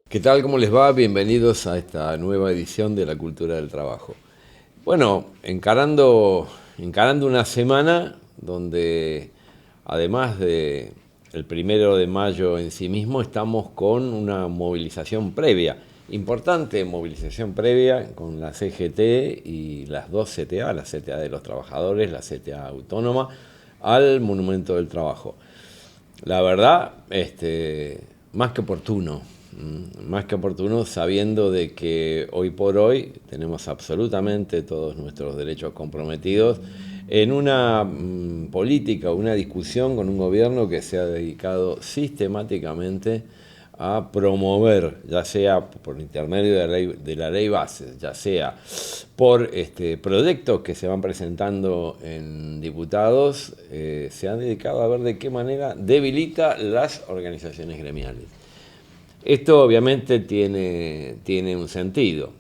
¿Qué tal? ¿Cómo les va? Bienvenidos a esta nueva edición de La Cultura del Trabajo. Bueno, encarando una semana donde, además de el 1 de mayo en sí mismo, estamos con una movilización previa, importante movilización previa con la CGT y las dos CTA, la CTA de los trabajadores, la CTA autónoma, al Monumento del Trabajo. La verdad, más que oportuno. Más que oportuno, sabiendo de que hoy por hoy tenemos absolutamente todos nuestros derechos comprometidos en una política, una discusión con un gobierno que se ha dedicado sistemáticamente a promover, ya sea por intermedio de la ley base, ya sea por proyectos que se van presentando en diputados, se han dedicado a ver de qué manera debilita las organizaciones gremiales. Esto obviamente tiene un sentido.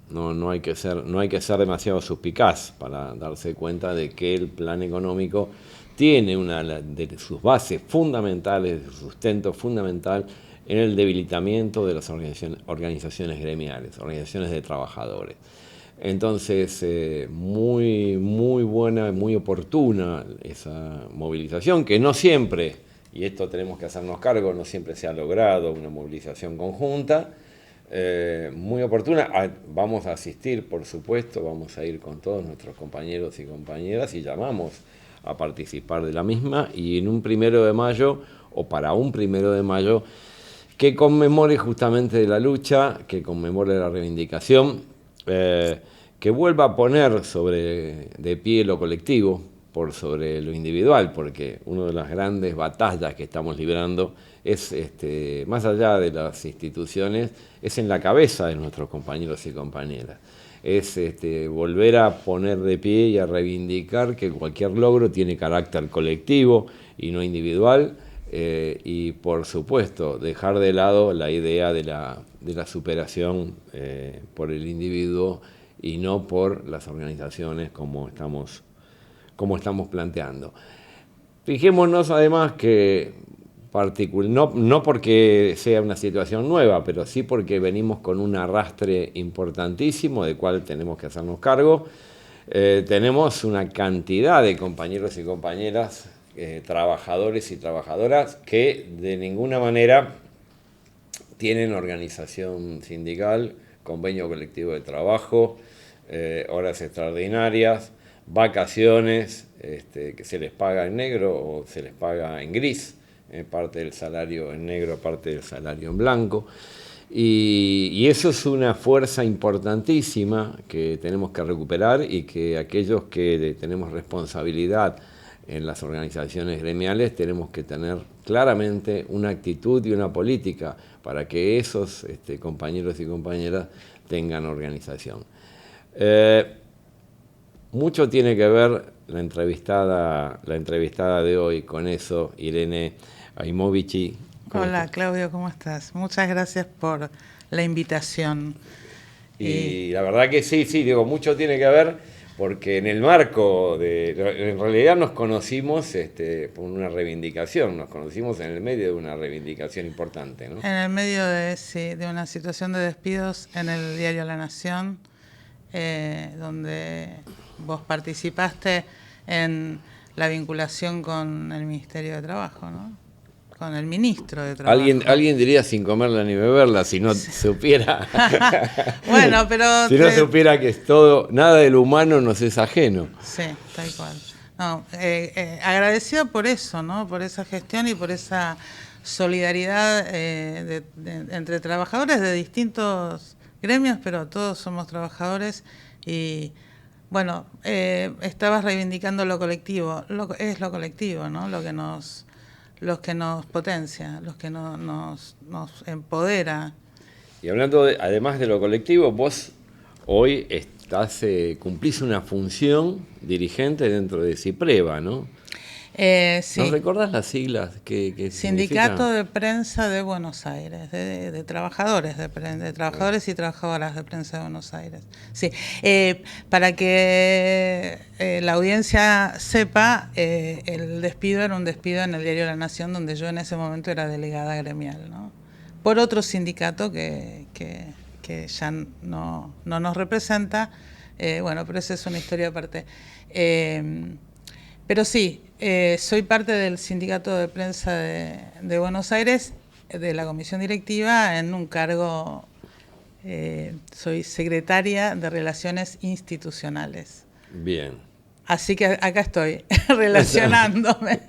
No hay que ser demasiado suspicaz para darse cuenta de que el plan económico tiene una de sus bases fundamentales, de su sustento fundamental en el debilitamiento de las organizaciones gremiales, organizaciones de trabajadores. Entonces, muy buena, muy oportuna esa movilización, que no siempre, y esto tenemos que hacernos cargo, no siempre se ha logrado una movilización conjunta, muy oportuna. Vamos a asistir, por supuesto, vamos a ir con todos nuestros compañeros y compañeras y llamamos a participar de la misma, y en un 1 de mayo, o para un 1 de mayo, que conmemore justamente la lucha, que conmemore la reivindicación, que vuelva a poner de pie lo colectivo por sobre lo individual, porque una de las grandes batallas que estamos librando es, más allá de las instituciones, es en la cabeza de nuestros compañeros y compañeras. Es volver a poner de pie y a reivindicar que cualquier logro tiene carácter colectivo y no individual, y por supuesto dejar de lado la idea de la superación por el individuo y no por las organizaciones como estamos planteando. Fijémonos además que, no porque sea una situación nueva, pero sí porque venimos con un arrastre importantísimo del cual tenemos que hacernos cargo. Tenemos una cantidad de compañeros y compañeras, trabajadores y trabajadoras, que de ninguna manera tienen organización sindical, convenio colectivo de trabajo, horas extraordinarias, vacaciones, que se les paga en negro o se les paga en gris, parte del salario en negro, parte del salario en blanco. Y eso es una fuerza importantísima que tenemos que recuperar, y que aquellos que tenemos responsabilidad en las organizaciones gremiales tenemos que tener claramente una actitud y una política para que esos compañeros y compañeras tengan organización. Mucho tiene que ver la entrevistada de hoy con eso, Irene Aimovici. Hola, Claudio, ¿cómo estás? Muchas gracias por la invitación. Y la verdad que sí, digo, mucho tiene que ver, porque en el marco en realidad nos conocimos por una reivindicación, nos conocimos en el medio de una reivindicación importante, ¿no? En el medio de una situación de despidos en el diario La Nación, donde vos participaste en la vinculación con el Ministerio de Trabajo, ¿no? Con el ministro de Trabajo. Alguien diría sin comerla ni beberla, si no supiera. Bueno, pero si no supiera que es todo, nada de lo humano nos es ajeno. Sí, tal cual. No, agradecido por eso, ¿no? Por esa gestión y por esa solidaridad entre trabajadores de distintos gremios, pero todos somos trabajadores. Y bueno, estabas reivindicando lo colectivo. Es lo colectivo, ¿no? Lo que nos potencia, los que nos empodera. Y hablando además de lo colectivo, vos hoy cumplís una función dirigente dentro de CIPREVA, ¿no? Sí. ¿No recordás las siglas? Sindicato de Prensa de Buenos Aires, de trabajadores, de trabajadores y trabajadoras de prensa de Buenos Aires. Sí, para que la audiencia sepa, el despido era un despido en el diario La Nación, donde yo en ese momento era delegada gremial, ¿no? Por otro sindicato que ya no nos representa, bueno, pero esa es una historia aparte. Pero sí, soy parte del Sindicato de Prensa de Buenos Aires, de la comisión directiva, en un cargo, soy secretaria de Relaciones Institucionales. Bien. Así que acá estoy, relacionándome,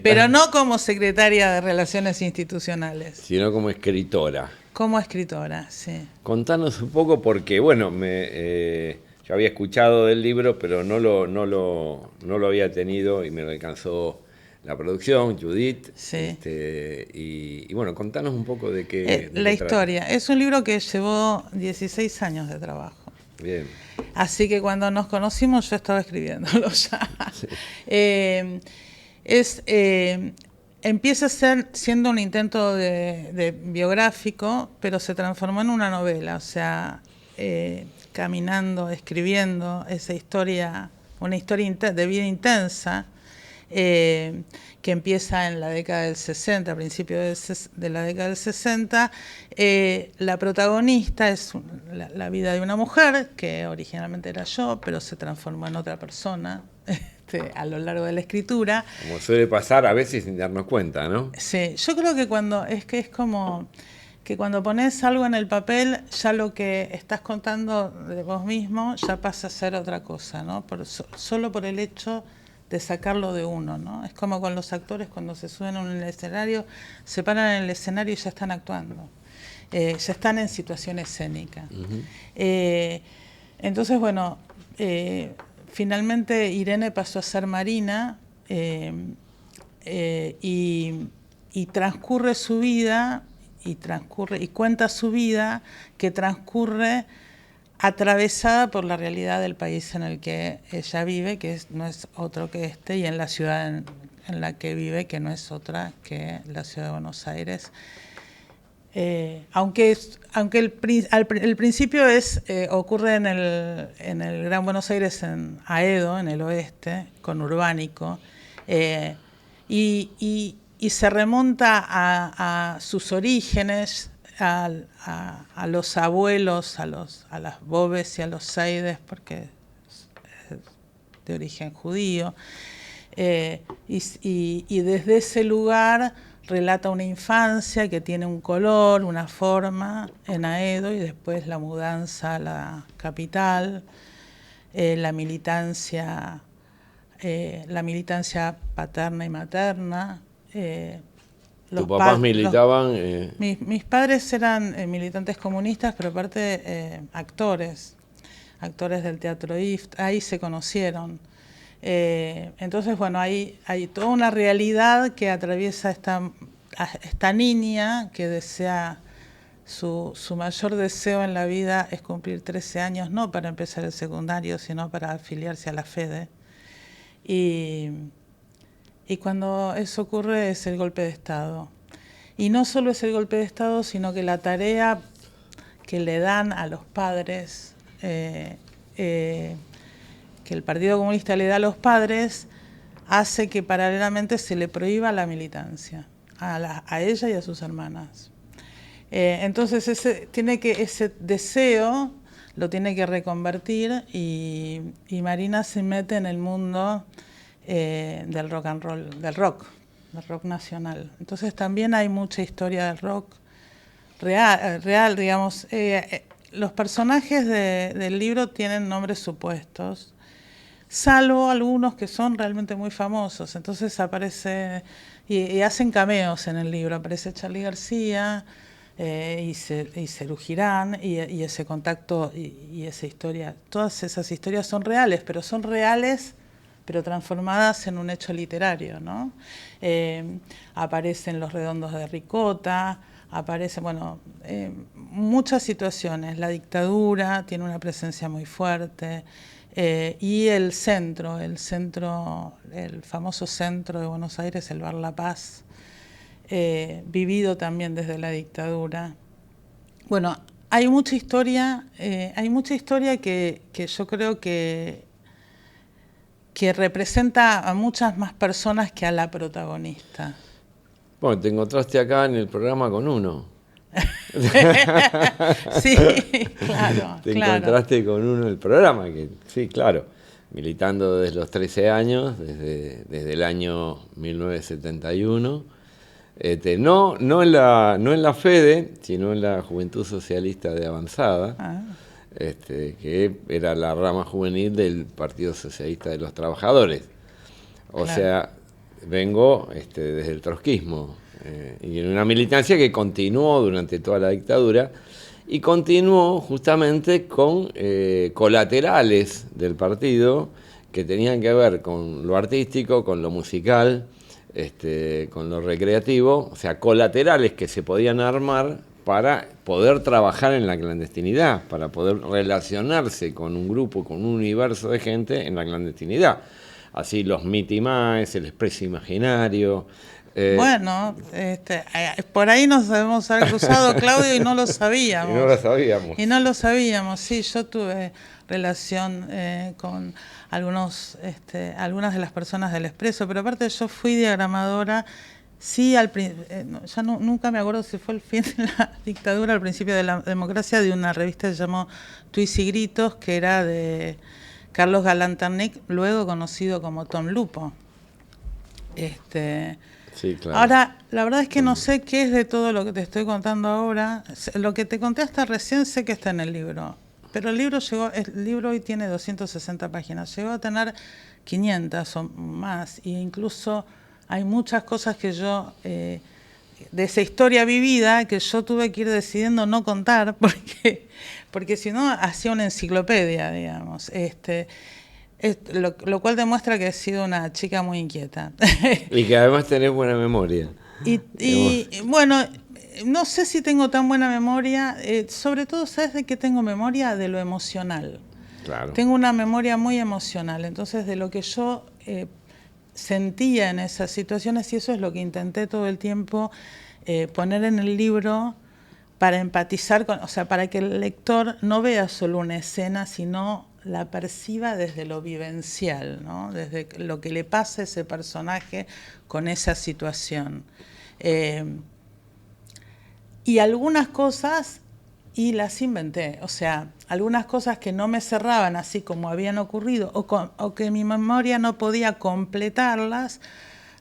pero no como secretaria de Relaciones Institucionales. Sino como escritora. Como escritora, sí. Contanos un poco, porque, bueno, yo había escuchado del libro, pero no lo había tenido, y me lo alcanzó la producción, Judith. Sí. Y bueno, contanos un poco de qué. La historia. Trata. Es un libro que llevó 16 años de trabajo. Bien. Así que cuando nos conocimos yo estaba escribiéndolo ya. Sí. Empieza siendo un intento de biográfico, pero se transformó en una novela, o sea, caminando, escribiendo esa historia, una historia de vida intensa, que empieza en la década del 60, a principios de la década del 60. La protagonista es la vida de una mujer, que originalmente era yo, pero se transformó en otra persona a lo largo de la escritura. Como suele pasar a veces sin darnos cuenta, ¿no? Sí, yo creo que es como que cuando pones algo en el papel, ya lo que estás contando de vos mismo ya pasa a ser otra cosa, ¿no? Solo por el hecho de sacarlo de uno, ¿no? Es como con los actores cuando se suben en el escenario, se paran en el escenario y ya están actuando, ya están en situación escénica. Uh-huh. Entonces, bueno, finalmente Irene pasó a ser Marina, y transcurre su vida, y cuenta su vida, que transcurre atravesada por la realidad del país en el que ella vive, que no es otro que y en la ciudad en la que vive, que no es otra que la ciudad de Buenos Aires. Aunque el principio ocurre en el Gran Buenos Aires, en Aedo, en el oeste, con Urbánico, y se remonta a sus orígenes, a los abuelos, a las Bobes y a los Seides, porque es de origen judío, y desde ese lugar relata una infancia que tiene un color, una forma en Aedo, y después la mudanza a la capital, la militancia paterna y materna. ¿Tus papás militaban? Mis padres eran militantes comunistas, pero aparte actores del Teatro IFT, ahí se conocieron. Entonces, bueno, hay toda una realidad que atraviesa esta niña que desea, su mayor deseo en la vida es cumplir 13 años, no para empezar el secundario, sino para afiliarse a la FEDE. Y cuando eso ocurre es el golpe de Estado. Y no solo es el golpe de Estado, sino que la tarea que le dan a los padres, que el Partido Comunista le da a los padres, hace que paralelamente se le prohíba la militancia a ella y a sus hermanas. Entonces ese deseo lo tiene que reconvertir, y Marina se mete en el mundo del rock and roll, del rock nacional. Entonces también hay mucha historia del rock real, digamos. Los personajes del libro tienen nombres supuestos, salvo algunos que son realmente muy famosos. Entonces aparece y hacen cameos en el libro. Aparece Charly García y Serú Girán, y ese contacto y esa historia. Todas esas historias son reales, pero transformadas en un hecho literario, ¿no? Aparecen Los Redondos de Ricota, aparecen, muchas situaciones. La dictadura tiene una presencia muy fuerte, y el famoso centro de Buenos Aires, el Bar La Paz, vivido también desde la dictadura. Bueno, hay mucha historia que yo creo que representa a muchas más personas que a la protagonista. Bueno, te encontraste acá en el programa con uno. Sí, claro. Te encontraste con uno en el programa, que sí, claro, militando desde los 13 años, desde el año 1971. No en la FEDE, sino en la Juventud Socialista de Avanzada. Que era la rama juvenil del Partido Socialista de los Trabajadores. O sea, vengo desde el trotskismo, y en una militancia que continuó durante toda la dictadura, y continuó justamente con colaterales del partido que tenían que ver con lo artístico, con lo musical, con lo recreativo, o sea, colaterales que se podían armar para poder trabajar en la clandestinidad, para poder relacionarse con un grupo, con un universo de gente en la clandestinidad. Así los Mitimaes, el Expreso Imaginario. Bueno, por ahí nos debemos haber cruzado, Claudio, y no lo sabíamos. Y no lo sabíamos. Sí, yo tuve relación con algunas de las personas del Expreso, pero aparte yo fui diagramadora. Sí, nunca me acuerdo si fue el fin de la dictadura, al principio de la democracia, de una revista que se llamó Tuits y Gritos, que era de Carlos Galanternick, luego conocido como Tom Lupo. Sí, claro. Ahora, la verdad es que no sé qué es de todo lo que te estoy contando ahora. Lo que te conté hasta recién sé que está en el libro, pero el libro hoy tiene 260 páginas, llegó a tener 500 o más, e incluso hay muchas cosas que yo, de esa historia vivida, que yo tuve que ir decidiendo no contar, porque si no hacía una enciclopedia, digamos. Lo cual demuestra que he sido una chica muy inquieta. Y que además tenés buena memoria. Y bueno, no sé si tengo tan buena memoria, sobre todo, ¿sabes de qué tengo memoria? De lo emocional. Claro. Tengo una memoria muy emocional, entonces de lo que yo sentía en esas situaciones, y eso es lo que intenté todo el tiempo poner en el libro para empatizar o sea, para que el lector no vea solo una escena, sino la perciba desde lo vivencial, ¿no? Desde lo que le pasa a ese personaje con esa situación. Y algunas cosas, y las inventé, o sea, algunas cosas que no me cerraban así como habían ocurrido, o que mi memoria no podía completarlas,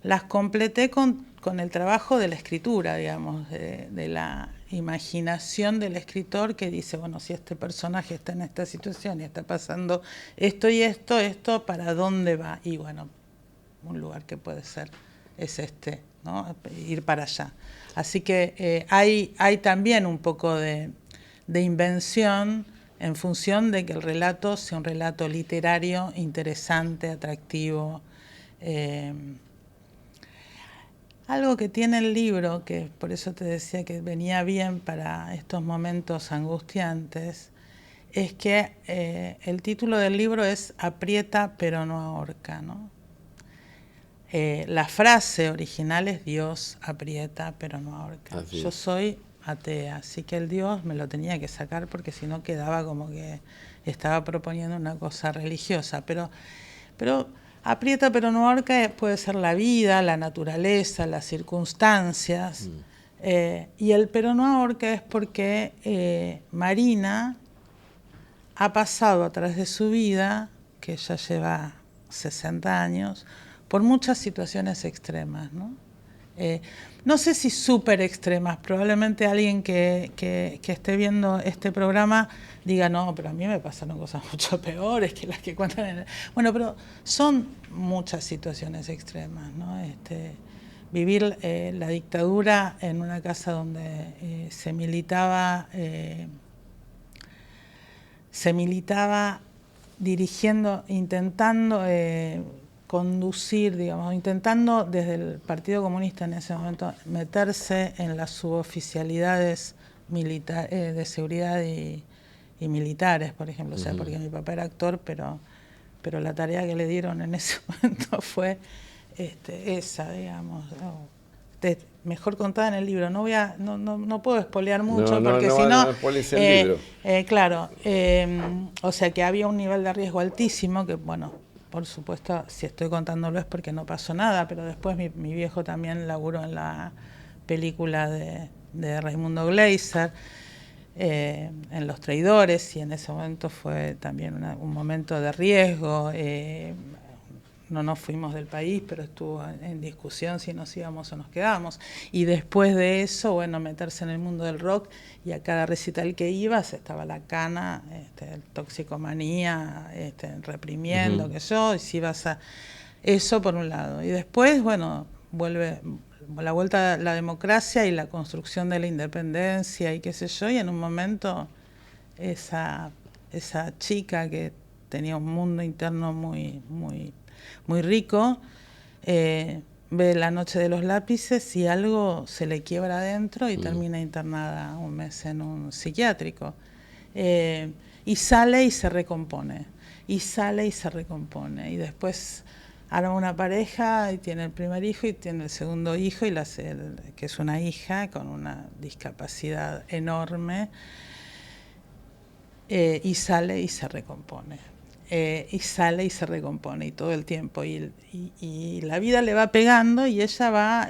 las completé con el trabajo de la escritura, digamos, de la imaginación del escritor que dice, bueno, si este personaje está en esta situación y está pasando esto y esto, ¿para dónde va? Y bueno, un lugar que puede ser es este, ¿no? Ir para allá. Así que hay también un poco de invención en función de que el relato sea un relato literario, interesante, atractivo. Algo que tiene el libro, que por eso te decía que venía bien para estos momentos angustiantes, es que el título del libro es Aprieta pero no ahorca, ¿no? La frase original es Dios aprieta pero no ahorca. Yo soy atea, así que el Dios me lo tenía que sacar porque si no quedaba como que estaba proponiendo una cosa religiosa. Pero aprieta pero no ahorca puede ser la vida, la naturaleza, las circunstancias. Y el pero no ahorca es porque Marina ha pasado a través de su vida, que ya lleva 60 años, por muchas situaciones extremas, ¿no? No sé si súper extremas, probablemente alguien que esté viendo este programa diga, no, pero a mí me pasaron cosas mucho peores que las que cuentan en el... Bueno, pero son muchas situaciones extremas, ¿no? Vivir la dictadura en una casa donde se militaba dirigiendo, intentando conducir, digamos, intentando desde el Partido Comunista en ese momento meterse en las suboficialidades de seguridad y militares, por ejemplo. O sea, porque mi papá era actor, pero la tarea que le dieron en ese momento fue esa, digamos, mejor contada en el libro. No puedo espolear mucho porque si no... claro, o sea que había un nivel de riesgo altísimo que, bueno, por supuesto, si estoy contándolo es porque no pasó nada, pero después mi viejo también laburó en la película de Raimundo Gleiser, en Los Traidores, y en ese momento fue también un momento de riesgo. No nos fuimos del país, pero estuvo en discusión si nos íbamos o nos quedábamos. Y después de eso, bueno, meterse en el mundo del rock, y a cada recital que ibas estaba la cana, toxicomanía, reprimiendo, que yo, y si ibas a... Eso por un lado. Y después, bueno, vuelve la vuelta a la democracia y la construcción de la independencia y qué sé yo, y en un momento esa chica que tenía un mundo interno muy rico, ve La Noche de los Lápices y algo se le quiebra adentro y termina internada un mes en un psiquiátrico. Y sale y se recompone. Y Y después arma una pareja y tiene el primer hijo y tiene el segundo hijo, que es una hija con una discapacidad enorme. Y sale y se recompone. Y todo el tiempo y la vida le va pegando y ella va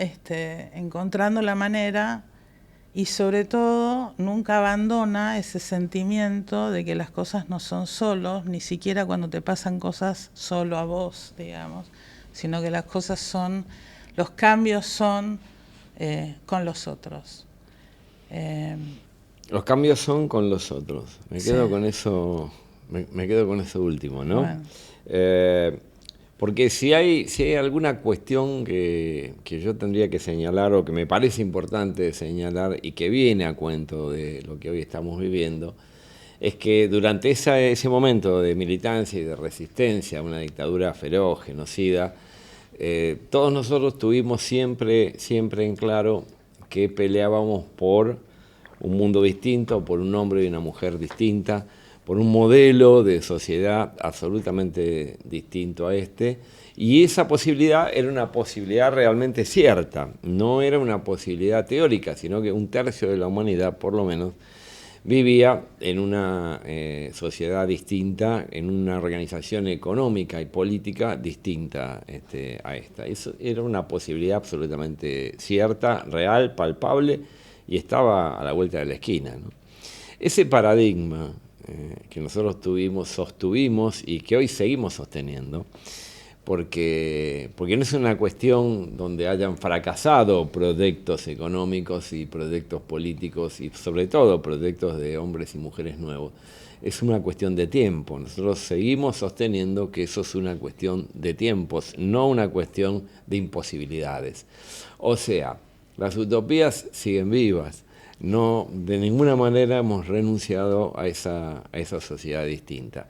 encontrando la manera, y sobre todo nunca abandona ese sentimiento de que las cosas no son solos, ni siquiera cuando te pasan cosas solo a vos, digamos, sino que las cosas son, los cambios son con los otros. Los cambios son con los otros. Me quedo con eso. Me quedo con eso último, ¿no? Bueno. Porque si hay alguna cuestión que yo tendría que señalar, o que me parece importante señalar y que viene a cuento de lo que hoy estamos viviendo, es que durante ese momento de militancia y de resistencia a una dictadura feroz, genocida, todos nosotros tuvimos siempre en claro que peleábamos por un mundo distinto, por un hombre y una mujer distinta, por un modelo de sociedad absolutamente distinto a y esa posibilidad era una posibilidad realmente cierta, no era una posibilidad teórica, sino que un tercio de la humanidad, por lo menos, vivía en una sociedad distinta, en una organización económica y política distinta a esta. Eso era una posibilidad absolutamente cierta, real, palpable, y estaba a la vuelta de la esquina, ¿no? Ese paradigma que nosotros sostuvimos y que hoy seguimos sosteniendo, porque no es una cuestión donde hayan fracasado proyectos económicos y proyectos políticos y sobre todo proyectos de hombres y mujeres nuevos. Es una cuestión de tiempo. Nosotros seguimos sosteniendo que eso es una cuestión de tiempos, no una cuestión de imposibilidades. O sea, las utopías siguen vivas. No, de ninguna manera hemos renunciado a esa sociedad distinta.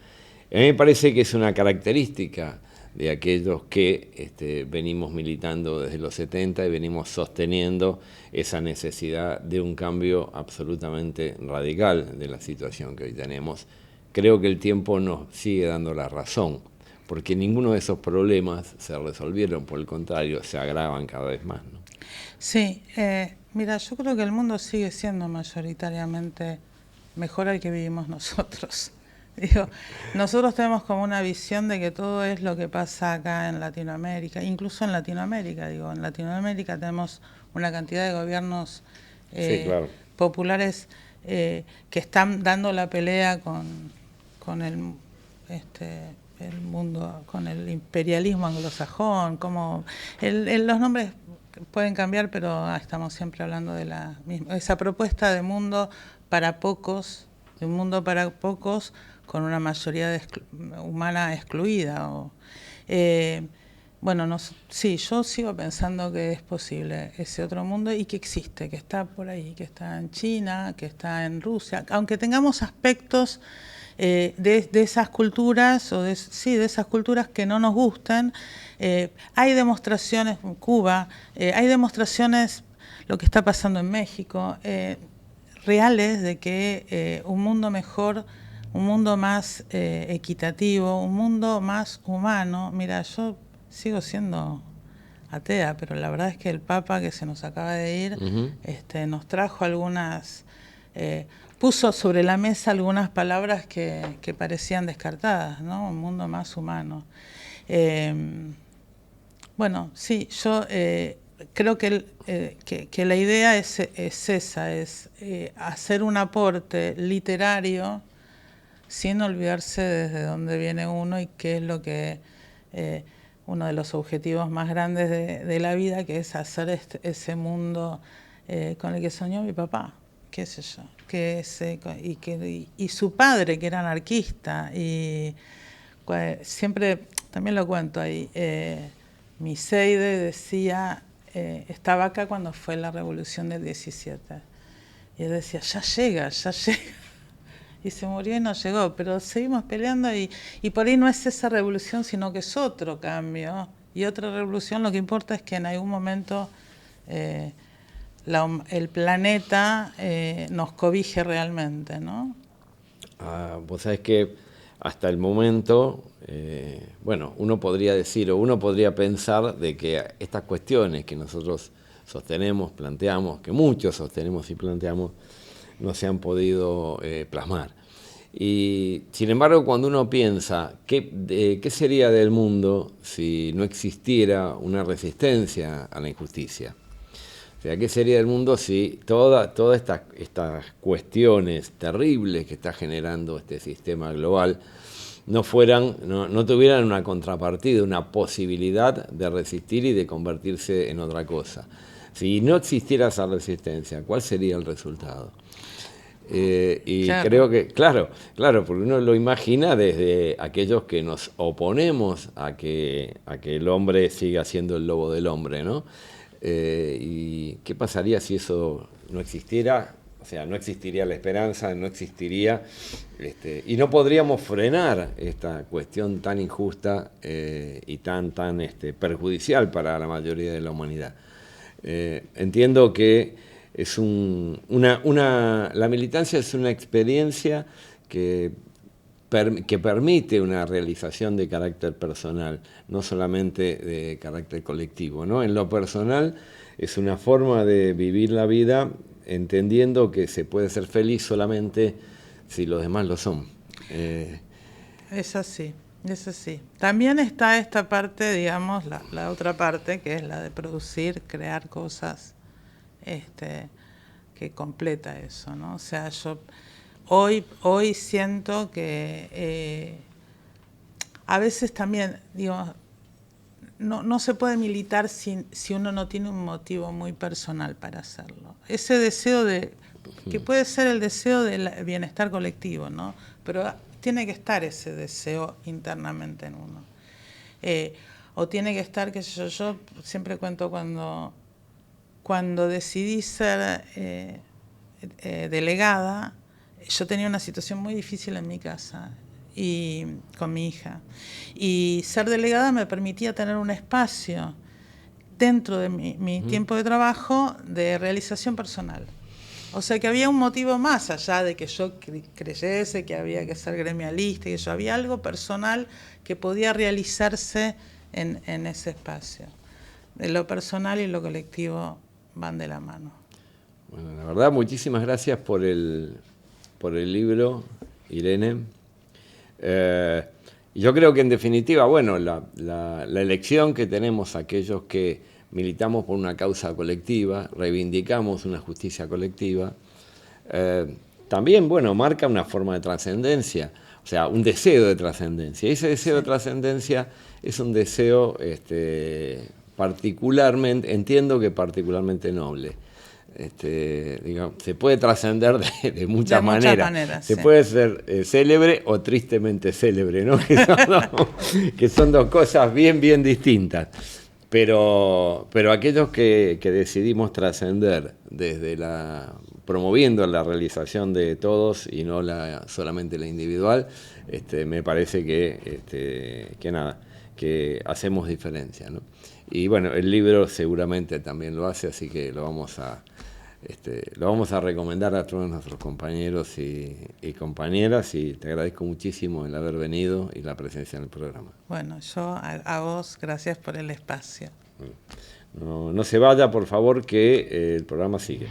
A mí me parece que es una característica de aquellos que venimos militando desde los 70 y venimos sosteniendo esa necesidad de un cambio absolutamente radical de la situación que hoy tenemos. Creo que el tiempo nos sigue dando la razón, porque ninguno de esos problemas se resolvieron, por el contrario, se agravan cada vez más, ¿no? Sí, mira, yo creo que el mundo sigue siendo mayoritariamente mejor al que vivimos nosotros. Digo, nosotros tenemos como una visión de que todo es lo que pasa acá en Latinoamérica, incluso en Latinoamérica, digo, en Latinoamérica tenemos una cantidad de gobiernos sí, claro, populares que están dando la pelea con el mundo, con el imperialismo anglosajón, como los nombres pueden cambiar, pero estamos siempre hablando de la misma, esa propuesta de mundo para pocos, de un mundo para pocos, con una mayoría humana excluida. Bueno, sí, yo sigo pensando que es posible ese otro mundo y que existe, que está por ahí, que está en China, que está en Rusia, aunque tengamos aspectos de esas culturas, o de esas culturas que no nos gustan. Hay demostraciones en Cuba, hay demostraciones, lo que está pasando en México, reales de que un mundo mejor, un mundo más equitativo, un mundo más humano. Mira, yo sigo siendo atea, pero la verdad es que el Papa que se nos acaba de ir nos trajo algunas, puso sobre la mesa algunas palabras que parecían descartadas, ¿no? Un mundo más humano. Bueno, sí, yo creo que la idea es esa, es hacer un aporte literario sin olvidarse desde dónde viene uno y qué es lo que uno de los objetivos más grandes de la vida, que es hacer ese mundo con el que soñó mi papá, qué sé yo, y su padre, que era anarquista, y siempre, también lo cuento ahí, Miseide decía, estaba acá cuando fue la revolución del 17, y él decía, ya llega, y se murió y no llegó, pero seguimos peleando y por ahí no es esa revolución, sino que es otro cambio, y otra revolución. Lo que importa es que en algún momento el planeta nos cobije realmente, ¿no? Vos sabés que hasta el momento, bueno, uno podría decir o uno podría pensar de que estas cuestiones que nosotros sostenemos, planteamos, que muchos sostenemos y planteamos, no se han podido plasmar. Y sin embargo, cuando uno piensa qué sería del mundo si no existiera una resistencia a la injusticia, o sea, qué sería del mundo si todas estas cuestiones terribles que está generando este sistema global no tuvieran una contrapartida, una posibilidad de resistir y de convertirse en otra cosa. Si no existiera esa resistencia, ¿cuál sería el resultado? Y claro, creo que, claro, porque uno lo imagina desde aquellos que nos oponemos a que el hombre siga siendo el lobo del hombre, ¿no? ¿Y qué pasaría si eso no existiera? O sea, no existiría la esperanza, no existiría, y no podríamos frenar esta cuestión tan injusta y tan perjudicial para la mayoría de la humanidad. Entiendo que la militancia es una experiencia que permite una realización de carácter personal, no solamente de carácter colectivo, ¿no? En lo personal es una forma de vivir la vida entendiendo que se puede ser feliz solamente si los demás lo son. Es así, es así. También está esta parte, digamos, la otra parte, que es la de producir, crear cosas, que completa eso, ¿no? O sea, yo hoy siento que a veces también, digo, no se puede militar si uno no tiene un motivo muy personal para hacerlo. Ese deseo que puede ser el deseo del bienestar colectivo, ¿no? Pero tiene que estar ese deseo internamente en uno. O tiene que estar, qué sé yo siempre cuento cuando decidí ser delegada, yo tenía una situación muy difícil en mi casa y con mi hija. Y ser delegada me permitía tener un espacio dentro de mi tiempo de trabajo de realización personal. O sea que había un motivo más allá de que yo creyese que había que ser gremialista, que yo había algo personal que podía realizarse en ese espacio. De lo personal y lo colectivo van de la mano. Bueno, la verdad, muchísimas gracias por el libro, Irene. Yo creo que en definitiva, bueno, la elección que tenemos aquellos que militamos por una causa colectiva, reivindicamos una justicia colectiva, también, bueno, marca una forma de trascendencia, o sea, un deseo de trascendencia. Y ese deseo de trascendencia es un deseo particularmente, entiendo que particularmente noble. Digamos, se puede trascender de muchas maneras. Se puede ser célebre o tristemente célebre, ¿no? Que son dos cosas bien distintas. Pero aquellos que decidimos trascender desde promoviendo la realización de todos y no solamente la individual, me parece que hacemos diferencia, ¿no? Y bueno, el libro seguramente también lo hace, así que lo vamos a recomendar a todos nuestros compañeros y compañeras, y te agradezco muchísimo el haber venido y la presencia en el programa. Bueno, yo a vos, gracias por el espacio. No se vaya, por favor, que el programa sigue.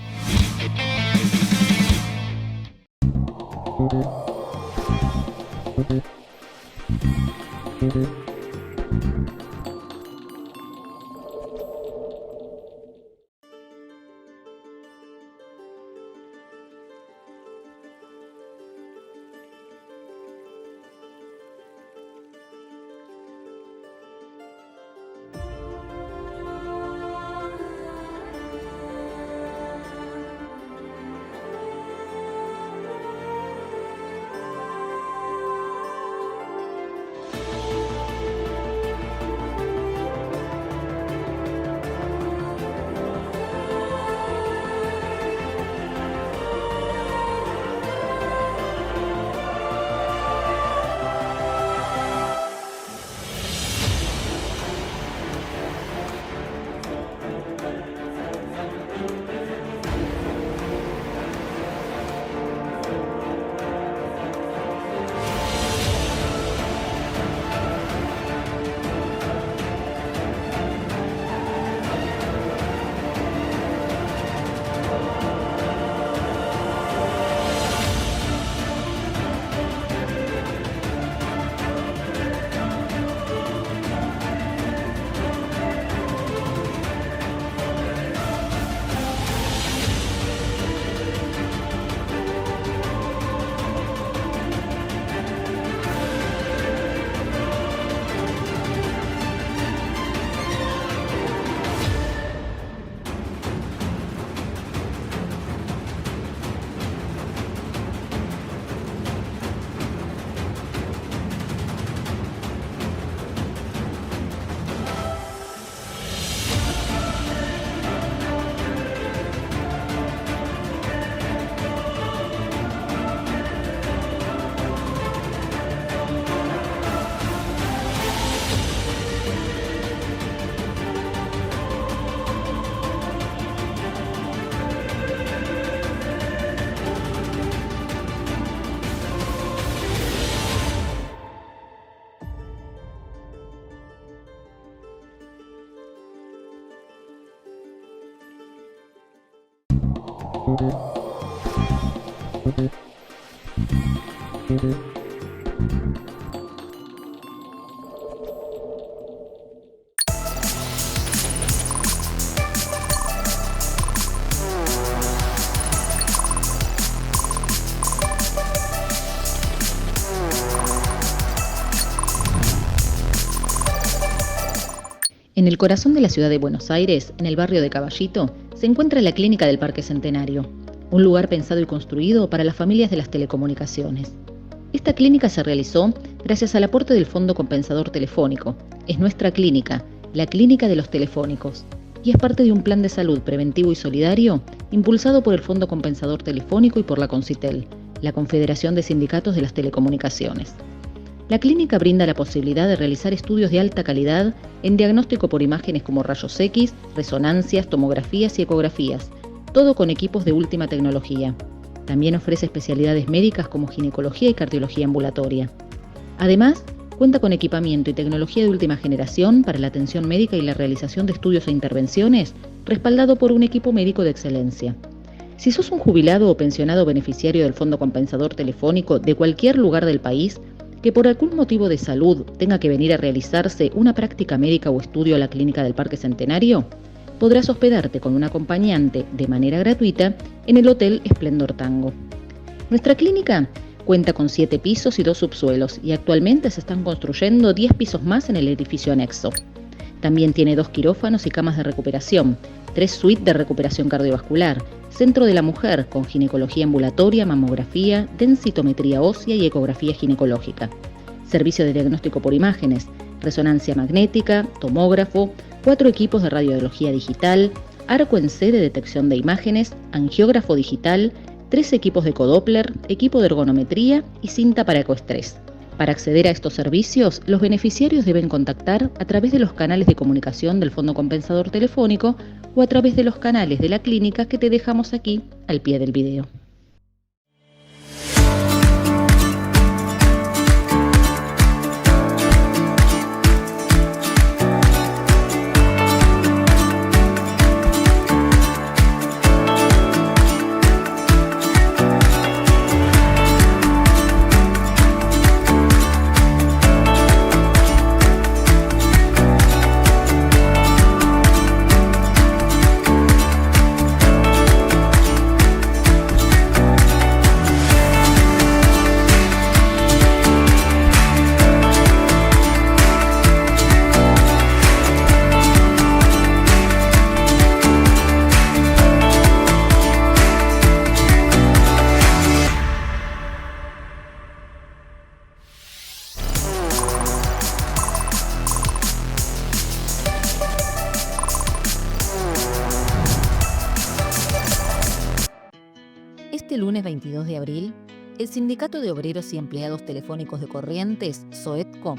En el corazón de la ciudad de Buenos Aires, en el barrio de Caballito, se encuentra la Clínica del Parque Centenario, un lugar pensado y construido para las familias de las telecomunicaciones. Esta clínica se realizó gracias al aporte del Fondo Compensador Telefónico. Es nuestra clínica, la Clínica de los Telefónicos, y es parte de un plan de salud preventivo y solidario impulsado por el Fondo Compensador Telefónico y por la Concitel, la Confederación de Sindicatos de las Telecomunicaciones. La clínica brinda la posibilidad de realizar estudios de alta calidad en diagnóstico por imágenes como rayos X, resonancias, tomografías y ecografías, todo con equipos de última tecnología. También ofrece especialidades médicas como ginecología y cardiología ambulatoria. Además, cuenta con equipamiento y tecnología de última generación para la atención médica y la realización de estudios e intervenciones, respaldado por un equipo médico de excelencia. Si sos un jubilado o pensionado beneficiario del Fondo Compensador Telefónico de cualquier lugar del país, que por algún motivo de salud tenga que venir a realizarse una práctica médica o estudio a la Clínica del Parque Centenario, podrás hospedarte con un acompañante de manera gratuita en el Hotel Esplendor Tango. Nuestra clínica cuenta con 7 pisos y 2 subsuelos y actualmente se están construyendo 10 pisos más en el edificio anexo. También tiene 2 quirófanos y camas de recuperación, 3 suites de recuperación cardiovascular, Centro de la Mujer con ginecología ambulatoria, mamografía, densitometría ósea y ecografía ginecológica, servicio de diagnóstico por imágenes, resonancia magnética, tomógrafo, 4 equipos de radiología digital, arco en C de detección de imágenes, angiógrafo digital, 3 equipos de ecodoppler, equipo de ergonometría y cinta para ecoestrés. Para acceder a estos servicios, los beneficiarios deben contactar a través de los canales de comunicación del Fondo Compensador Telefónico o a través de los canales de la clínica que te dejamos aquí al pie del video. Este lunes 22 de abril, el Sindicato de Obreros y Empleados Telefónicos de Corrientes, SOETCO,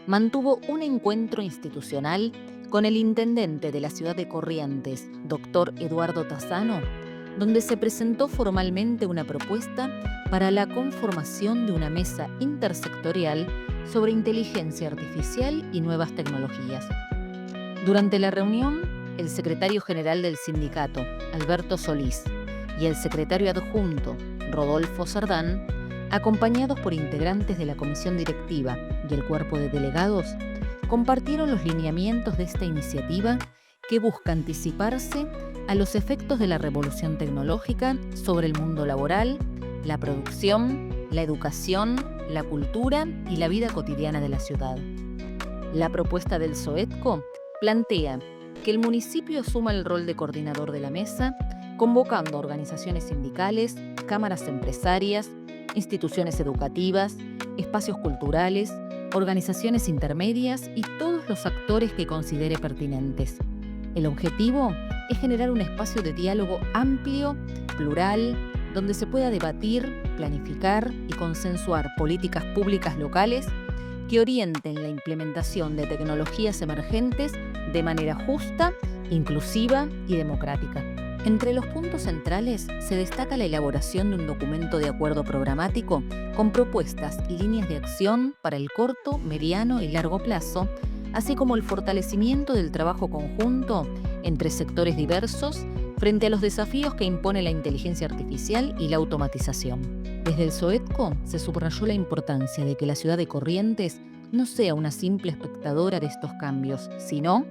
mantuvo un encuentro institucional con el intendente de la ciudad de Corrientes, doctor Eduardo Tassano, donde se presentó formalmente una propuesta para la conformación de una mesa intersectorial sobre inteligencia artificial y nuevas tecnologías. Durante la reunión, el secretario general del sindicato, Alberto Solís, y el secretario adjunto, Rodolfo Sardán, acompañados por integrantes de la comisión directiva y el cuerpo de delegados, compartieron los lineamientos de esta iniciativa que busca anticiparse a los efectos de la revolución tecnológica sobre el mundo laboral, la producción, la educación, la cultura y la vida cotidiana de la ciudad. La propuesta del SOETCO plantea que el municipio asuma el rol de coordinador de la mesa, convocando a organizaciones sindicales, cámaras empresarias, instituciones educativas, espacios culturales, organizaciones intermedias y todos los actores que considere pertinentes. El objetivo es generar un espacio de diálogo amplio, plural, donde se pueda debatir, planificar y consensuar políticas públicas locales que orienten la implementación de tecnologías emergentes de manera justa, inclusiva y democrática. Entre los puntos centrales se destaca la elaboración de un documento de acuerdo programático con propuestas y líneas de acción para el corto, mediano y largo plazo, así como el fortalecimiento del trabajo conjunto entre sectores diversos frente a los desafíos que impone la inteligencia artificial y la automatización. Desde el SOETCO se subrayó la importancia de que la ciudad de Corrientes no sea una simple espectadora de estos cambios, sino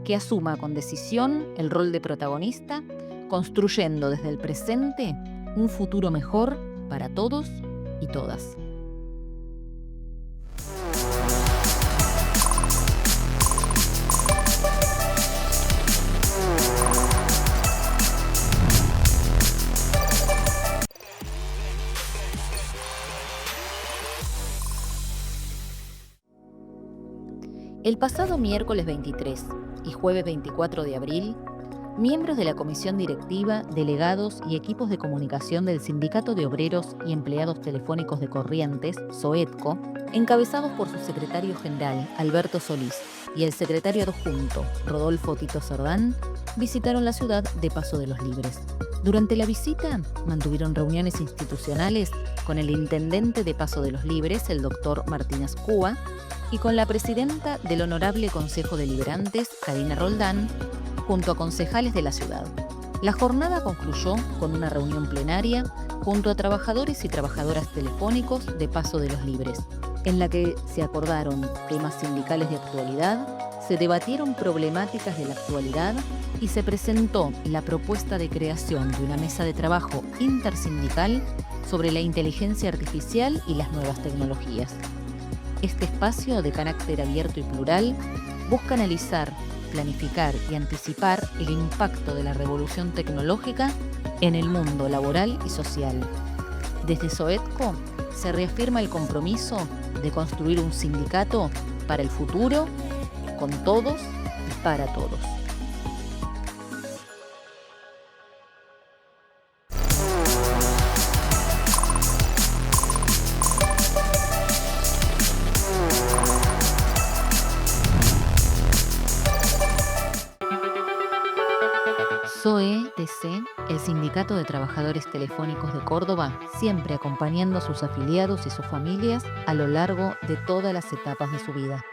que asuma con decisión el rol de protagonista, construyendo desde el presente un futuro mejor para todos y todas. El pasado miércoles 23 y jueves 24 de abril, miembros de la comisión directiva, delegados y equipos de comunicación del Sindicato de Obreros y Empleados Telefónicos de Corrientes, SOETCO, encabezados por su secretario general, Alberto Solís, y el secretario adjunto, Rodolfo Tito Cerdán, visitaron la ciudad de Paso de los Libres. Durante la visita, mantuvieron reuniones institucionales con el intendente de Paso de los Libres, el doctor Martín Ascúa, y con la presidenta del Honorable Consejo Deliberantes, Karina Roldán, junto a concejales de la ciudad. La jornada concluyó con una reunión plenaria junto a trabajadores y trabajadoras telefónicos de Paso de los Libres, en la que se acordaron temas sindicales de actualidad, se debatieron problemáticas de la actualidad y se presentó la propuesta de creación de una mesa de trabajo intersindical sobre la inteligencia artificial y las nuevas tecnologías. Este espacio de carácter abierto y plural busca analizar, planificar y anticipar el impacto de la revolución tecnológica en el mundo laboral y social. Desde SOETCO se reafirma el compromiso de construir un sindicato para el futuro, con todos y para todos. SOE-TC, el Sindicato de Trabajadores Telefónicos de Córdoba, siempre acompañando a sus afiliados y sus familias a lo largo de todas las etapas de su vida.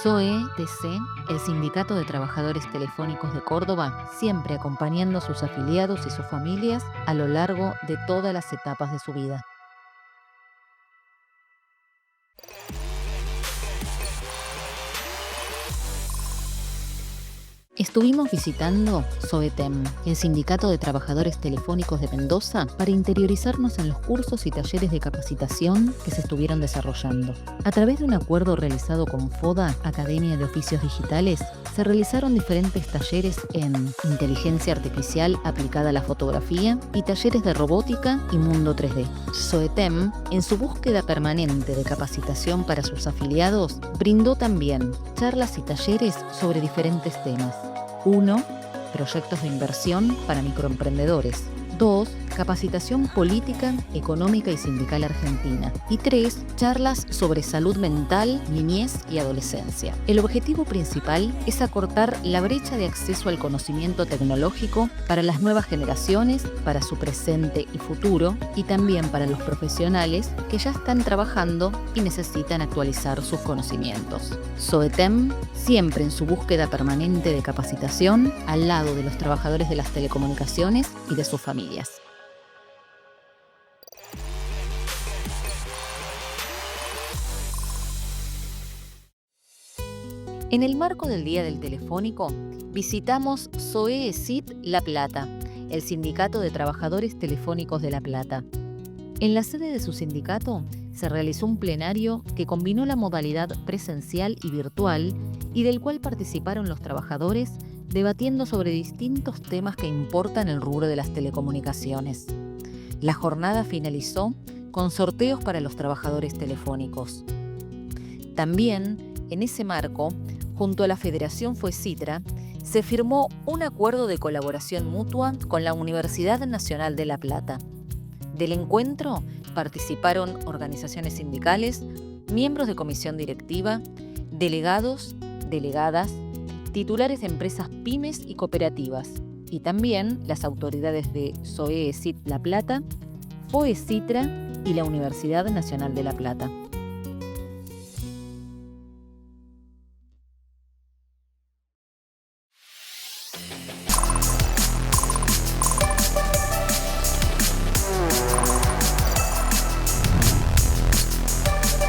SOE-TC, el Sindicato de Trabajadores Telefónicos de Córdoba, siempre acompañando a sus afiliados y sus familias a lo largo de todas las etapas de su vida. Estuvimos visitando SOETEM, el Sindicato de Trabajadores Telefónicos de Mendoza, para interiorizarnos en los cursos y talleres de capacitación que se estuvieron desarrollando. A través de un acuerdo realizado con FODA, Academia de Oficios Digitales, se realizaron diferentes talleres en inteligencia artificial aplicada a la fotografía y talleres de robótica y mundo 3D. SOETEM, en su búsqueda permanente de capacitación para sus afiliados, brindó también charlas y talleres sobre diferentes temas. 1. Proyectos de inversión para microemprendedores. 2. Capacitación política, económica y sindical argentina. Y 3. Charlas sobre salud mental, niñez y adolescencia. El objetivo principal es acortar la brecha de acceso al conocimiento tecnológico para las nuevas generaciones, para su presente y futuro, y también para los profesionales que ya están trabajando y necesitan actualizar sus conocimientos. SOETEM, siempre en su búsqueda permanente de capacitación, al lado de los trabajadores de las telecomunicaciones y de sus familias. En el marco del Día del Telefónico, visitamos SOE-SIT La Plata, el Sindicato de Trabajadores Telefónicos de La Plata. En la sede de su sindicato se realizó un plenario que combinó la modalidad presencial y virtual y del cual participaron los trabajadores debatiendo sobre distintos temas que importan el rubro de las telecomunicaciones. La jornada finalizó con con sorteos para los trabajadores telefónicos. También, en ese marco, junto a la Federación Foesitra, se firmó un acuerdo de colaboración mutua con la Universidad Nacional de La Plata. Del encuentro participaron organizaciones sindicales, miembros de comisión directiva, delegados, delegadas, titulares de empresas pymes y cooperativas, y también las autoridades de SOECIT La Plata, Foesitra y la Universidad Nacional de La Plata.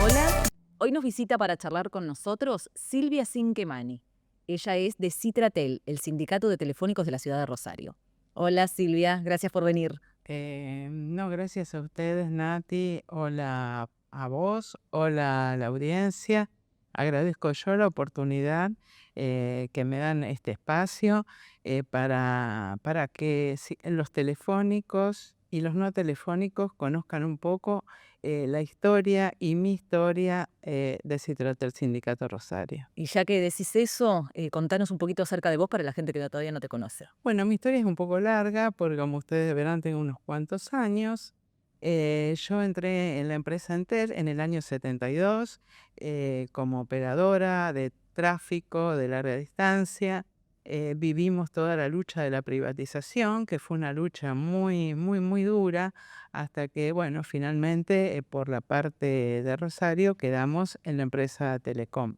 Hola, hoy nos visita para charlar con nosotros Silvia Cinquemani. Ella es de Citratel, el sindicato de telefónicos de la ciudad de Rosario. Hola Silvia, gracias por venir. No, gracias a ustedes, Nati. Hola a vos, hola a la audiencia. Agradezco yo la oportunidad que me dan este espacio para que los telefónicos y los no telefónicos conozcan un poco la historia y mi historia de Citratel Sindicato Rosario. Y ya que decís eso, contanos un poquito acerca de vos para la gente que todavía no te conoce. Bueno, mi historia es un poco larga porque como ustedes verán tengo unos cuantos años. Yo entré en la empresa Entel en el año 72 como operadora de tráfico de larga distancia. Vivimos toda la lucha de la privatización, que fue una lucha muy, muy, muy dura, hasta que, bueno, finalmente por la parte de Rosario quedamos en la empresa Telecom.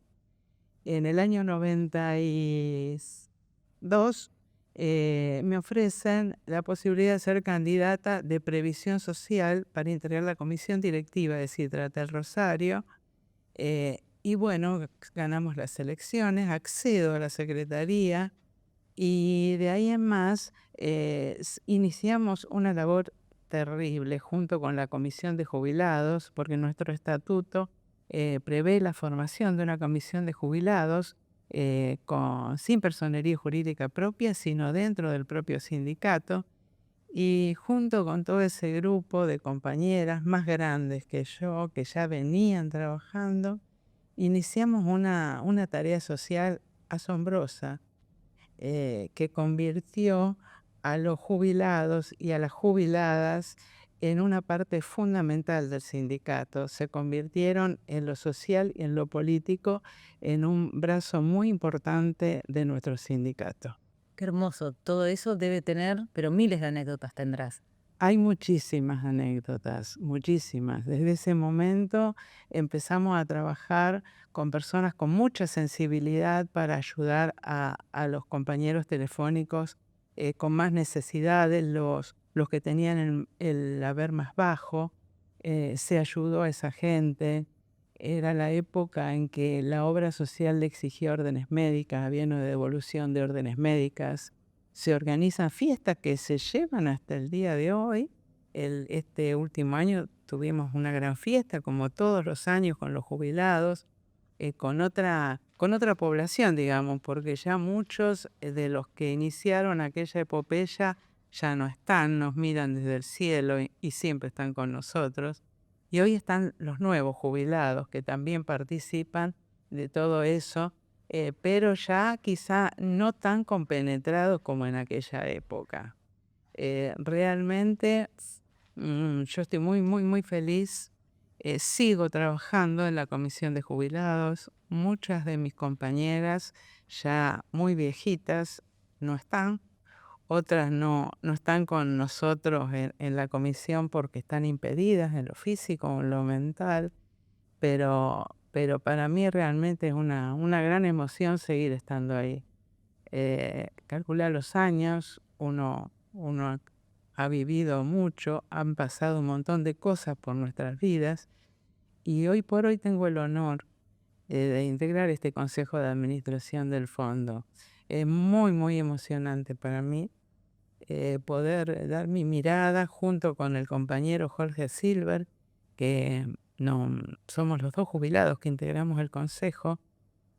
En el año 92 me ofrecen la posibilidad de ser candidata de previsión social para integrar la comisión directiva de Citratel Rosario. Y bueno, ganamos las elecciones, accedo a la secretaría y de ahí en más iniciamos una labor terrible junto con la comisión de jubilados, porque nuestro estatuto prevé la formación de una comisión de jubilados sin personería jurídica propia, sino dentro del propio sindicato. Y junto con todo ese grupo de compañeras más grandes que yo, que ya venían trabajando, iniciamos una tarea social asombrosa que convirtió a los jubilados y a las jubiladas en una parte fundamental del sindicato. Se convirtieron en lo social y en lo político en un brazo muy importante de nuestro sindicato. Qué hermoso, todo eso debe tener, pero miles de anécdotas tendrás. Hay muchísimas anécdotas, muchísimas. Desde ese momento empezamos a trabajar con personas con mucha sensibilidad para ayudar a los compañeros telefónicos con más necesidades, los que tenían el haber más bajo. Se ayudó a esa gente. Era la época en que la obra social le exigía órdenes médicas, había una devolución de órdenes médicas. Se organizan fiestas que se llevan hasta el día de hoy. Este último año tuvimos una gran fiesta, como todos los años, con los jubilados, con otra población, digamos, porque ya muchos de los que iniciaron aquella epopeya ya no están, nos miran desde el cielo y siempre están con nosotros. Y hoy están los nuevos jubilados que también participan de todo eso, pero ya quizá no tan compenetrados como en aquella época. Realmente yo estoy muy, muy, muy feliz. Sigo trabajando en la comisión de jubilados. Muchas de mis compañeras ya muy viejitas no están. Otras no están con nosotros en la comisión porque están impedidas en lo físico o en lo mental, pero para mí realmente es una gran emoción seguir estando ahí. Calcular los años, uno ha vivido mucho, han pasado un montón de cosas por nuestras vidas y hoy por hoy tengo el honor de integrar este consejo de administración del fondo. Es muy, muy emocionante para mí. Poder dar mi mirada junto con el compañero Jorge Silver, que somos los dos jubilados que integramos el consejo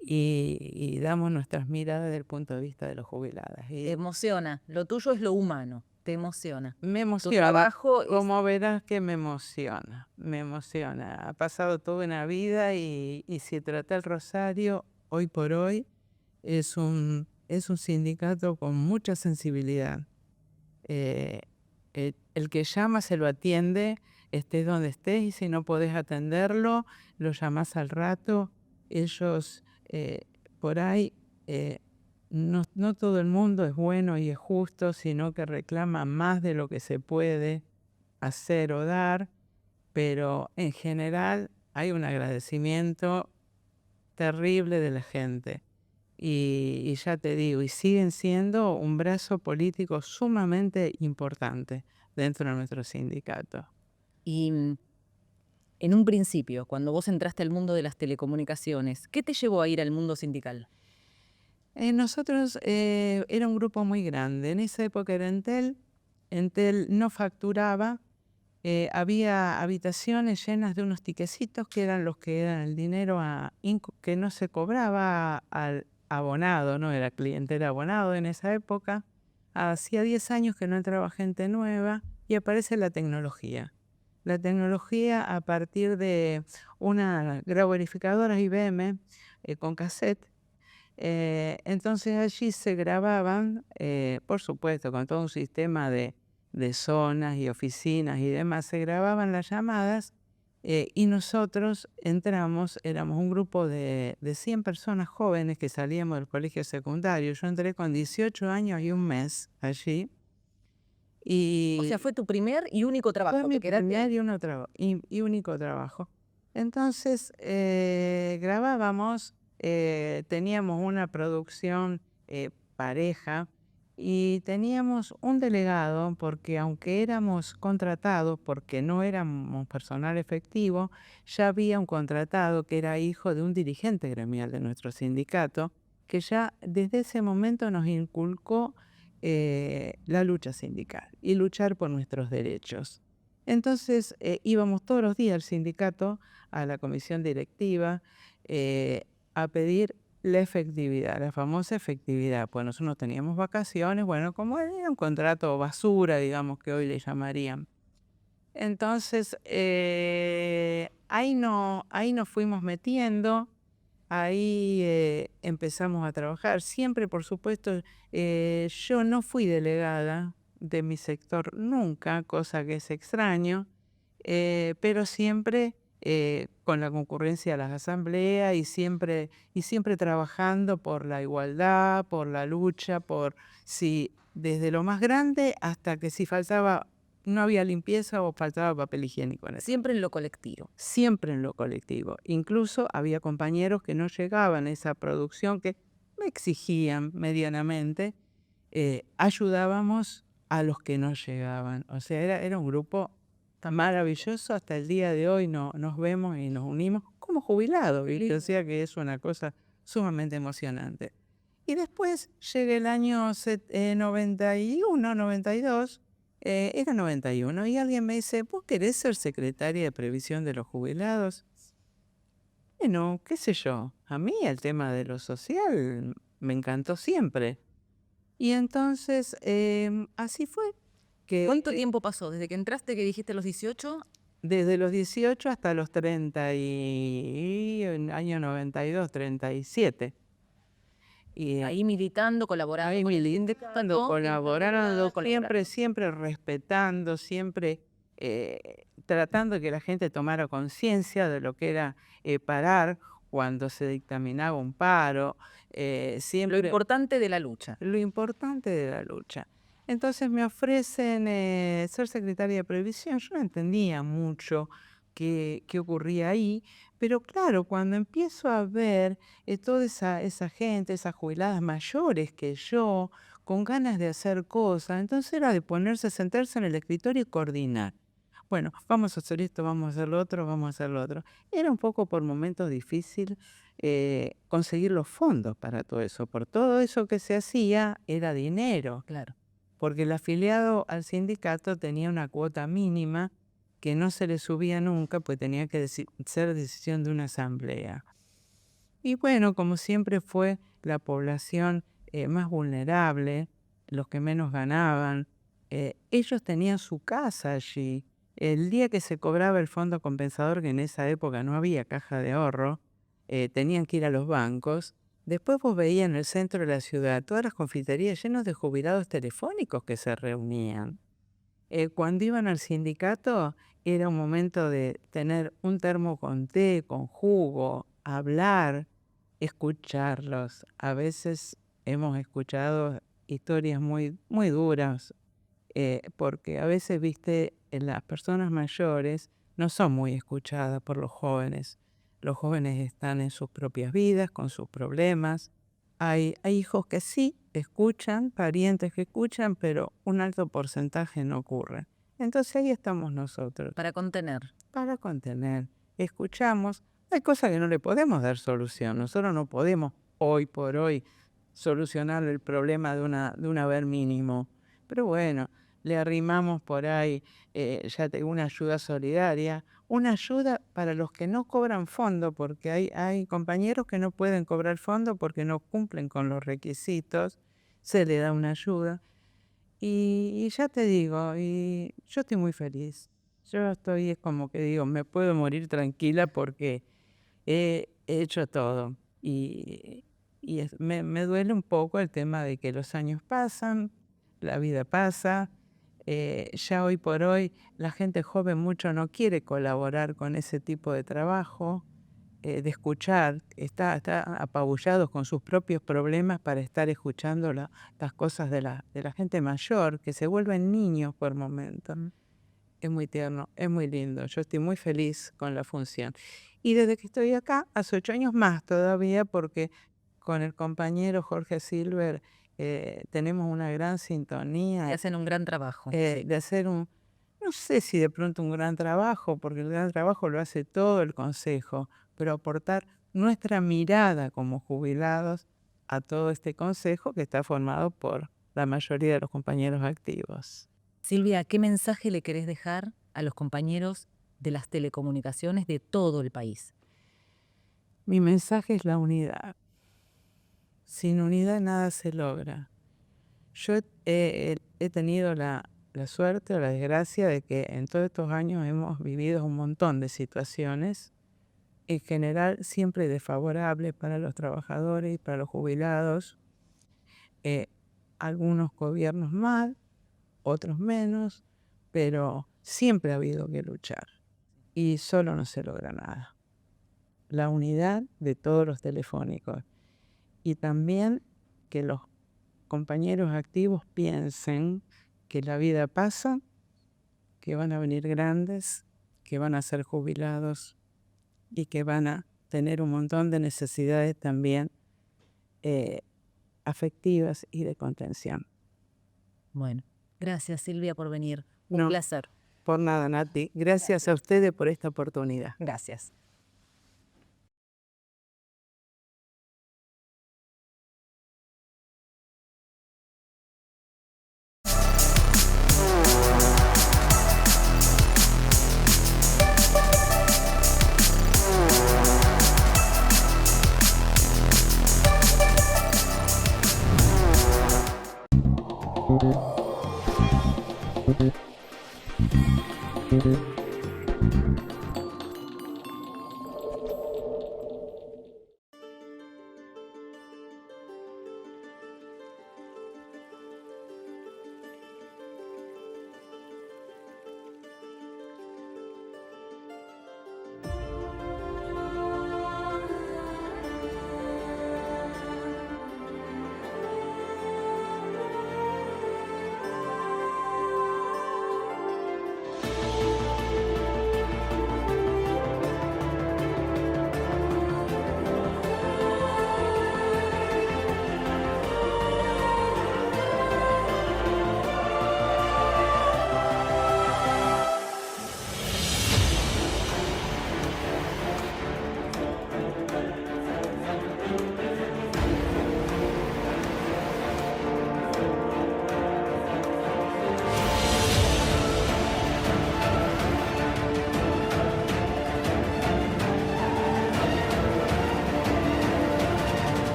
y damos nuestras miradas desde el punto de vista de los jubilados. Te emociona, lo tuyo es lo humano. te emociona? Me Tu emociona, trabajo es- como verás que me emociona, me emociona. Ha pasado toda una vida y si trata el Rosario, hoy por hoy, es un sindicato con mucha sensibilidad. Eh, el que llama se lo atiende, estés donde estés, y si no podés atenderlo, lo llamás al rato. Ellos, por ahí, no todo el mundo es bueno y es justo, sino que reclama más de lo que se puede hacer o dar, pero en general hay un agradecimiento terrible de la gente. Y ya te digo, y siguen siendo un brazo político sumamente importante dentro de nuestro sindicato. Y en un principio, cuando vos entraste al mundo de las telecomunicaciones, ¿qué te llevó a ir al mundo sindical? Nosotros era un grupo muy grande. En esa época era Entel. Entel no facturaba. Había habitaciones llenas de unos tiquecitos que eran los que eran el dinero que no se cobraba al abonado, no era cliente, era abonado en esa época. Hacía 10 años que no entraba gente nueva y aparece la tecnología. La tecnología a partir de una graborificadora IBM con cassette. Entonces allí se grababan, por supuesto, con todo un sistema de zonas y oficinas y demás, se grababan las llamadas, y nosotros entramos, éramos un grupo de 100 personas jóvenes que salíamos del colegio secundario. Yo entré con 18 años y un mes allí. O sea, fue tu primer y único trabajo. Fue mi ¿Te quedaste? primer y único trabajo. Entonces, grabábamos, teníamos una producción pareja y teníamos un delegado, porque aunque éramos contratados, porque no éramos personal efectivo, ya había un contratado que era hijo de un dirigente gremial de nuestro sindicato, que ya desde ese momento nos inculcó la lucha sindical y luchar por nuestros derechos. Entonces íbamos todos los días al sindicato, a la comisión directiva, a pedir la efectividad, la famosa efectividad. Pues nosotros no teníamos vacaciones, bueno, como era un contrato basura, digamos, que hoy le llamarían. Entonces ahí nos fuimos metiendo. Ahí empezamos a trabajar. Siempre, por supuesto, yo no fui delegada de mi sector nunca, cosa que es extraño, pero siempre con la concurrencia a las asambleas y siempre trabajando por la igualdad, por la lucha, desde lo más grande hasta que si faltaba, no había limpieza o faltaba papel higiénico. Siempre en lo colectivo. Siempre en lo colectivo. Incluso había compañeros que no llegaban a esa producción, que me exigían medianamente. Ayudábamos a los que no llegaban. O sea, era un grupo tan maravilloso. Hasta el día de hoy nos vemos y nos unimos como jubilados, ¿viste? O sea que es una cosa sumamente emocionante. Y después llega el año 91, 92. Era 91 y alguien me dice, ¿vos querés ser secretaria de previsión de los jubilados? Bueno, qué sé yo, a mí el tema de lo social me encantó siempre. Y entonces así fue. ¿Cuánto tiempo pasó desde que entraste, que dijiste los 18? Desde los 18 hasta los 30 y en año 92, 37. Y Ahí militando, colaborando. ahí con el militando, sindicato, colaborando, colaborando. siempre respetando, siempre tratando de que la gente tomara conciencia de lo que era parar cuando se dictaminaba un paro. Lo Siempre importante de la lucha. lo importante de la lucha. Entonces me ofrecen ser secretaria de previsión. Yo no entendía mucho qué ocurría ahí, pero claro, cuando empiezo a ver toda esa gente, esas jubiladas mayores que yo, con ganas de hacer cosas, entonces era de ponerse, sentarse en el escritorio y coordinar. Bueno, vamos a hacer esto, vamos a hacer lo otro, vamos a hacer lo otro. Era un poco por momentos difícil conseguir los fondos para todo eso. Por todo eso que se hacía era dinero, Claro. porque el afiliado al sindicato tenía una cuota mínima que no se le subía nunca, pues tenía que ser decisión de una asamblea. Y bueno, como siempre fue la población más vulnerable, los que menos ganaban, ellos tenían su casa allí. El día que se cobraba el fondo compensador, que en esa época no había caja de ahorro, tenían que ir a los bancos. Después vos veías en el centro de la ciudad todas las confiterías llenas de jubilados telefónicos que se reunían. Cuando iban al sindicato era un momento de tener un termo con té, con jugo, hablar, escucharlos. A veces hemos escuchado historias muy, muy duras, porque a veces, viste, las personas mayores no son muy escuchadas por los jóvenes. Los jóvenes están en sus propias vidas, con sus problemas. Hay hijos que sí escuchan, parientes que escuchan, pero un alto porcentaje no ocurre. Entonces ahí estamos nosotros. Para contener. Para contener. Escuchamos. Hay cosas que no le podemos dar solución. Nosotros no podemos hoy por hoy solucionar el problema de un haber mínimo. Pero bueno, le arrimamos por ahí ya tengo una ayuda solidaria, una ayuda para los que no cobran fondo, porque hay compañeros que no pueden cobrar fondo porque no cumplen con los requisitos, se le da una ayuda. Y ya te digo, y yo estoy muy feliz. Yo estoy, es como que digo, me puedo morir tranquila porque he hecho todo. Me duele un poco el tema de que los años pasan, la vida pasa. Ya hoy por hoy la gente joven mucho no quiere colaborar con ese tipo de trabajo, de escuchar, está apabullados con sus propios problemas para estar escuchando las cosas de la gente mayor, que se vuelven niños por momentos. Es muy tierno, es muy lindo. Yo estoy muy feliz con la función. Y desde que estoy acá, hace 8 años más todavía, porque con el compañero Jorge Silver tenemos una gran sintonía. Y hacen un gran trabajo. De hacer no sé si de pronto un gran trabajo, porque el gran trabajo lo hace todo el consejo, pero aportar nuestra mirada como jubilados a todo este consejo que está formado por la mayoría de los compañeros activos. Silvia, ¿qué mensaje le querés dejar a los compañeros de las telecomunicaciones de todo el país? Mi mensaje es la unidad. Sin unidad nada se logra. Yo he tenido la suerte o la desgracia de que en todos estos años hemos vivido un montón de situaciones, en general siempre desfavorables para los trabajadores y para los jubilados. Algunos gobiernos más, otros menos, pero siempre ha habido que luchar y solo no se logra nada. La unidad de todos los telefónicos y también que los compañeros activos piensen que la vida pasa, que van a venir grandes, que van a ser jubilados y que van a tener un montón de necesidades también afectivas y de contención. Bueno, gracias Silvia por venir. Un placer. Por nada, Nati. Gracias a ustedes por esta oportunidad. Gracias.